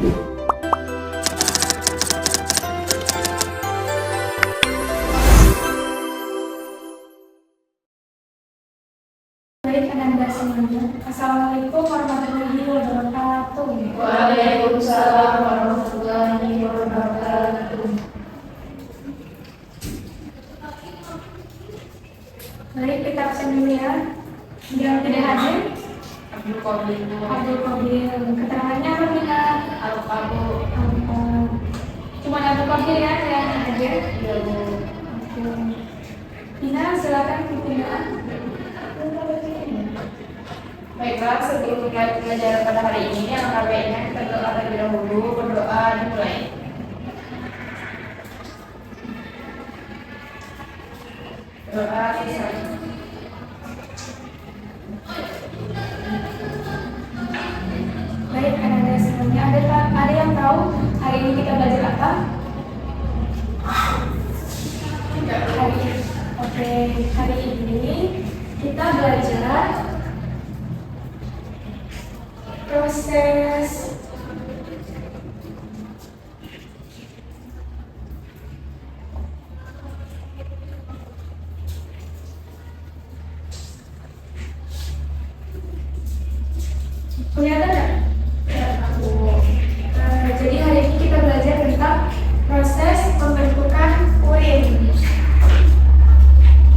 Baik, Anda semuanya. Assalamualaikum warahmatullahi wabarakatuh. Waalaikumsalam warahmatullahi wabarakatuh. Baik, kita absen dulu ya. Yang tidak hadir, Abdul Qadir. Abdul Qadir. Keterangannya apa Mina? Al-Qabu. Cuma Abdul Qadir ya yang hadir. Ya, Bu. Oke. Mina, silakan pimpinan. Baiklah, sebelum mulai pelajaran pada hari ini, yang KP-nya kita doa terlebih dahulu. Berdoa dimulai. Doa selesai. Baik, Anda semuanya. Ada yang tahu hari ini kita belajar apa? Hari ini kita belajar proses kelihatan nggak? Jadi hari ini kita belajar tentang proses pembentukan urin.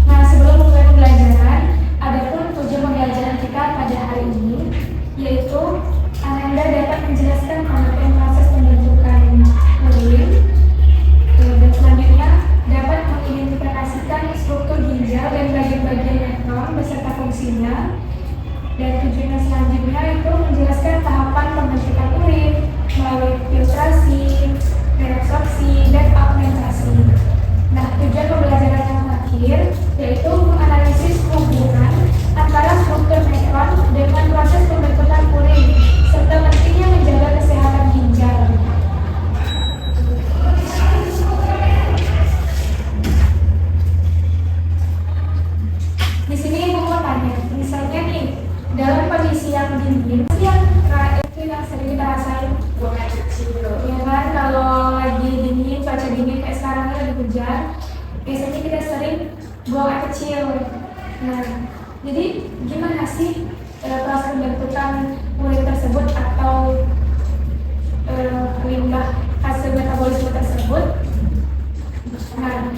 Nah, sebelum mulai pembelajaran, adapun tujuan pembelajaran kita pada hari ini yaitu Anda dapat menjelaskan pengertian proses pembentukan urin, dan selanjutnya dapat mengidentifikasikan struktur ginjal dan bagian-bagian nefron beserta fungsinya, dan tujuan selanjutnya itu menjelaskan tahapan pembentukan urin melalui filtrasi, reabsorpsi, dan augmentasi. Nah, tujuan pembelajaran yang terakhir yaitu menganalisis hubungan antara struktur nefron dengan proses pembentukan urin serta pentingnya menjaga kesehatan ginjal. Di sini Ibu mau tanya, misalnya nih dalam kondisi yang dingin, itu yang sering kita rasain, Buang air kecil. ya kan? Kalau lagi dingin, cuaca dingin kayak sekarang lagi hujan, biasanya kita sering buang air kecil. Nah, jadi gimana sih proses pembentukan urin tersebut atau limbah hasil metabolisme tersebut? Nah,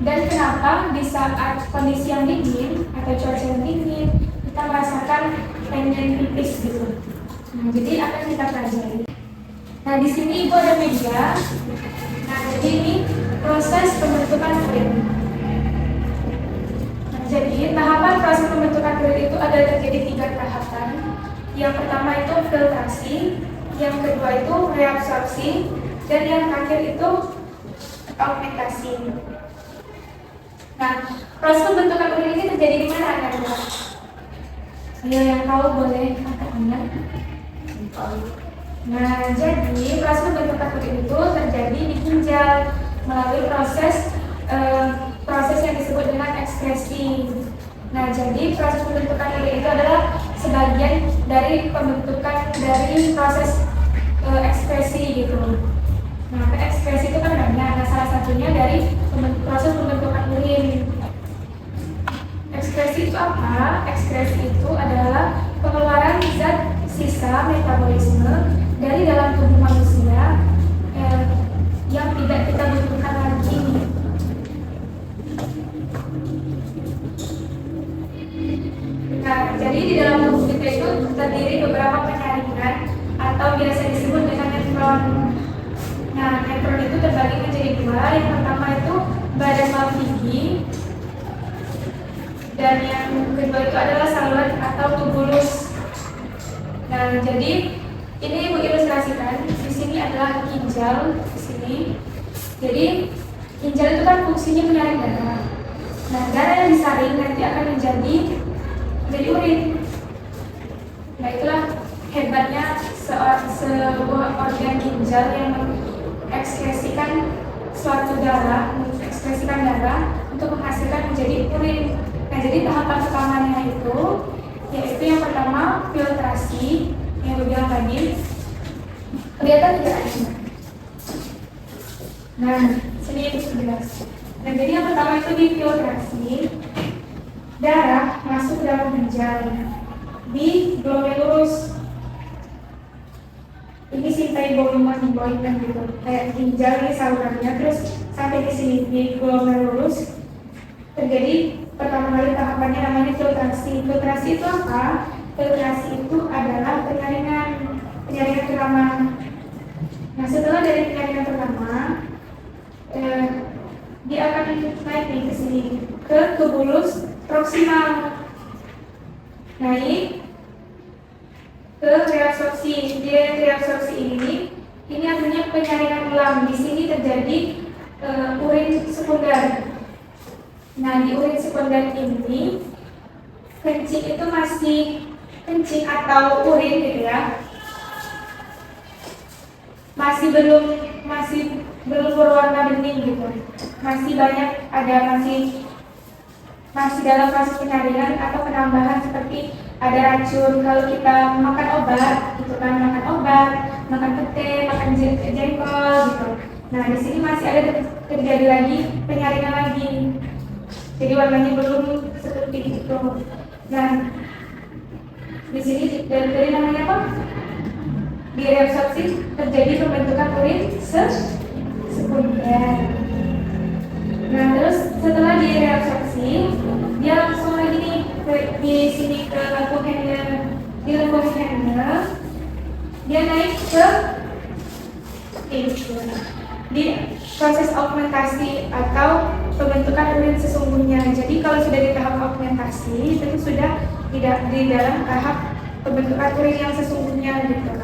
dan kenapa di saat kondisi yang dingin atau cuaca yang dingin kita merasakan pengen pipis gitu? Nah, jadi akan kita pelajari. Nah, di sini Ibu ada meja. Nah, jadi ini proses pembentukan urin. Nah, jadi tahapan proses pembentukan urin itu ada terjadi 3 tahapan. Yang pertama itu filtrasi, yang kedua itu reabsorpsi, dan yang terakhir itu augmentasi. Nah, proses pembentukan urin ini terjadi di mana, Anda? Ayo yang tahu boleh angkat tangan. Nah, jadi proses pembentukan urin itu terjadi di ginjal melalui proses yang disebut dengan ekskresi. Nah, jadi proses pembentukan urin itu adalah sebagian dari pembentukan dari proses ekskresi gitu. Nah, ekskresi itu kan banyak. Nah, salah satunya dari proses pembentukan urin. Ekskresi itu apa? Ekskresi itu adalah pengeluaran zat sisa metabolisme dari dalam tubuh manusia yang tidak kita butuhkan lagi. Nah, jadi di dalam tubuh kita itu terdiri beberapa penyaringan atau biasa disebut dengan nefron. Nah, nefron itu terbagi menjadi 2. Yang pertama itu badan Malpighi, dan yang kedua itu adalah saluran atau tubulus. Nah, jadi ini Ibu ilustrasikan. Di sini adalah ginjal di sini. Jadi ginjal itu kan fungsinya menyaring darah. Nah, darah yang disaring nanti akan menjadi urin. Nah, itulah hebatnya sebuah organ ginjal yang mengekskresikan suatu darah, mengekskresikan darah untuk menghasilkan menjadi urin. Nah, jadi tahapan pertamanya itu yaitu yang pertama filtrasi yang gue bilang tadi, kegiatan tidak ada. Nah, sini itu jelas. Nah, jadi yang pertama itu difiltrasi, darah masuk ke dalam ginjal di glomerulus. Ini simpai boiman gitu, kayak ginjal ini salurannya, terus sampai di sini di glomerulus terjadi pertama kali tahapannya namanya filtrasi. Filtrasi itu apa? Filtrasi itu adalah penyaringan pertama. Nah, setelah dari penyaringan pertama, dia akan naik nih ke sini ke tubulus proksimal, naik ke reabsorpsi. Di reabsorpsi ini artinya penyaringan ulang. Di sini terjadi urin sekunder. Nah, di urin sekunder ini kencing itu masih kencing atau urin gitu ya, masih belum berwarna bening gitu, masih banyak masih dalam proses penyaringan atau penambahan, seperti ada racun kalau kita makan obat gitu kan, makan pete, makan jengkol gitu. Nah, di sini masih ada terjadi lagi penyaringan lagi, jadi warnanya belum seperti itu. Nah, di sini dari namanya apa? Di reabsorpsi terjadi pembentukan urin sekunder. Nah, terus setelah di reabsorpsi, dia langsung lagi nih di sini ke lambung Henle. Di lambung Henle, dia naik ke di proses augmentasi atau pembentukan urin sesungguhnya. Jadi kalau sudah di tahap augmentasi, itu sudah tidak di dalam tahap pembentukan urin yang sesungguhnya gitu.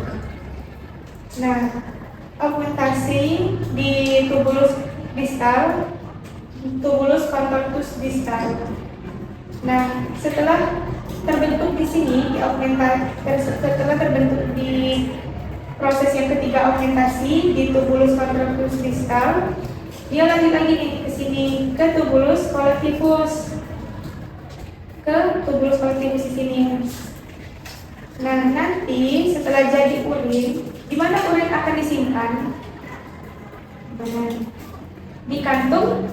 Nah, augmentasi di tubulus distal, tubulus contortus distal. Nah, setelah terbentuk di sini di setelah terbentuk di proses yang ketiga augmentasi di tubulus contortus distal, dia lanjut lagi nih ke sini ke tubulus collectivus, di sini. Nah, nanti setelah jadi urin, di mana urin akan disimpan? Di kantung.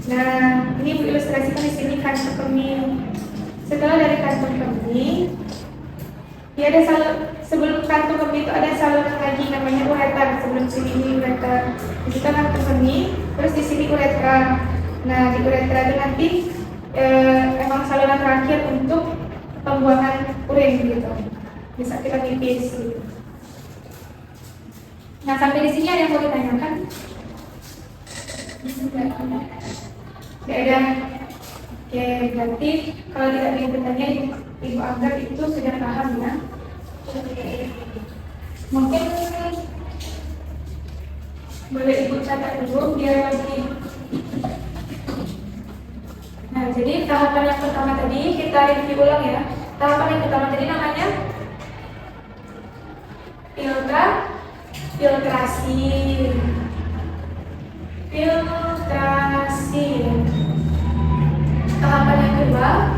Nah, ini ilustrasikan di sini kantung kemih. Setelah dari kantung kemih, dia ada sebelum kantung kemih itu ada saluran lagi namanya ureter. Sebelum sini ini ureter, di situ kantung kemih, terus di sini uretra. Nah, di uretra itu nanti emang saluran terakhir untuk pembuangan urin gitu. Bisa kita pipis gitu. Nah, sampai di sini ada yang mau ditanyakan? Tidak ada. Oke, berarti kalau tidak ada yang bertanya, Ibu anggap itu sudah paham ya. Mungkin boleh Ibu catat dulu biar lagi. Nah, jadi tahapan yang pertama tadi kita review ulang ya. Tahapan yang pertama tadi namanya filtrasi. Tahapan yang kedua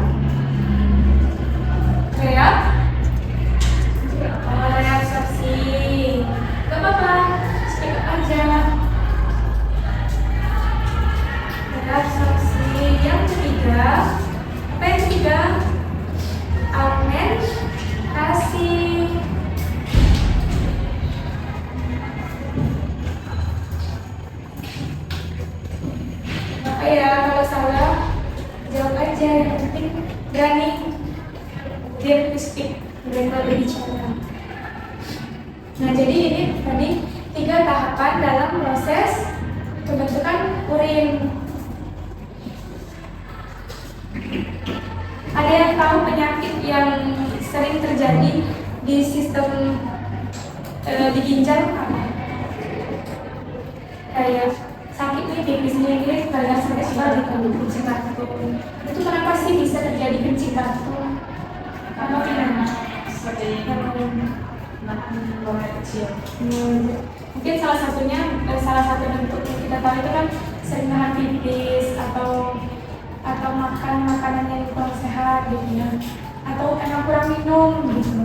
reabsorpsi. Gak apa-apa, speak up aja. Reabsorpsi. Yang ketiga, apa yang ketiga? Augmentasi. Maka ya, kalau salah jawab aja, yang penting berani dia speak, mereka berbicara. Nah, jadi ini tadi 3 tahapan dalam proses pembentukan urin. Ada yang tahu penyakit yang sering terjadi di sistem di ginjal apa? Kayak sakit nih pipisnya ini kadang sampai sebalik kalau kencing batu. Itu kenapa sih bisa terjadi kencing batu? Karena gimana? Seperti makan buang air kecil. Mungkin salah satu bentuk yang kita tahu itu kan sering nahan pipis atau makan makanan yang kurang sehat gitu ya, atau emang kurang minum gitu.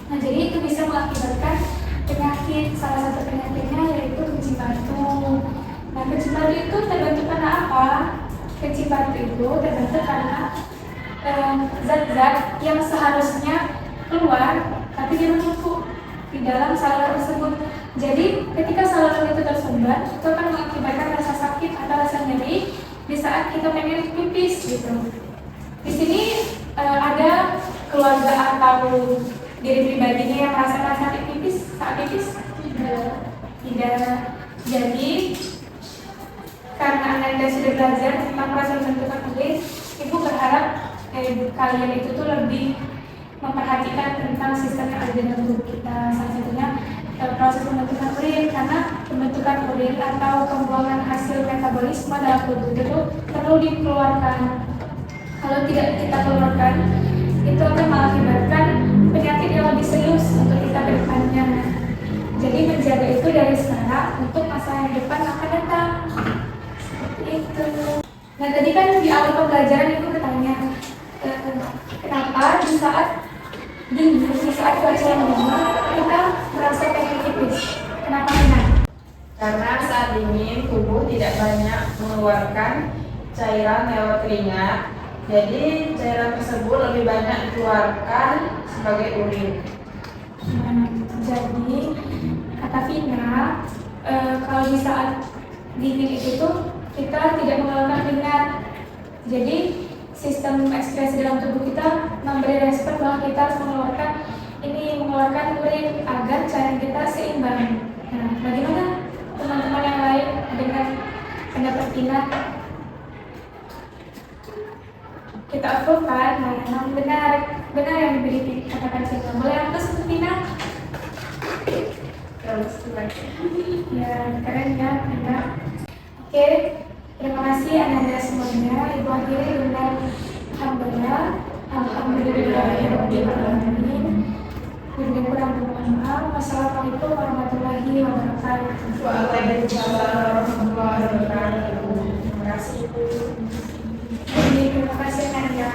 Nah, jadi itu bisa mengakibatkan penyakit penyakit. Salah satu penyakitnya yaitu kencing batu. Nah, kencing batu itu terbentuk karena apa? Kencing batu itu terbentuk karena zat-zat yang seharusnya keluar tapi dia menumpuk di dalam saluran tersebut. Jadi ketika saluran itu tersumbat, itu akan mengakibatkan rasa sakit atau rasa nyeri di saat kita pengen pipis gitu. Di sini ada keluarga atau diri pribadinya yang merasa sakit pipis saat pipis? Tidak. Jadi karena Anda sudah belajar tentang proses pembentukan urin, Ibu berharap kalian itu tuh lebih memperhatikan tentang sistem yang ada dalam tubuh kita. Salah satunya proses pembentukan urin, karena pembentukan urin atau pembuangan hasil metabolisme dalam tubuh itu perlu dikeluarkan. Kalau tidak kita keluarkan, itu akan mengakibatkan penyakit yang lebih serius untuk kita ke depannya. Jadi menjaga itu dari sekarang untuk masa yang depan akan datang. Seperti itu. Nah, tadi kan di awal pembelajaran Ibu bertanya, kenapa di saat dingin, di saat cuaca yang dingin, kita merasa pengen pipis? Kenapa enak? Karena saat dingin tubuh tidak banyak mengeluarkan cairan lewat keringat, jadi cairan tersebut lebih banyak dikeluarkan sebagai urin. Jadi kata Vina, kalau di saat dingin itu tuh kita tidak mengeluarkan keringat. Jadi sistem ekspresi dalam tubuh kita memberi respon bahwa kita harus mengeluarkan urin agar cairan kita seimbang. Nah, bagaimana teman-teman yang lain dengan pendapat Vina? Kita approve kan? Nah, memang benar yang diberi katakan Vina. Boleh aku seperti Vina? Terus Ya, keren ya Vina. Oke, terima kasih Anda semuanya. Ibu akhiri dengan alhamdulillahirabbil alamin. Kurang bermohon maaf. Wassalamualaikum warahmatullahi wabarakatuh. Waalaikumsalam warahmatullahi wabarakatuh. Terima kasih. Terima kasih Nadia.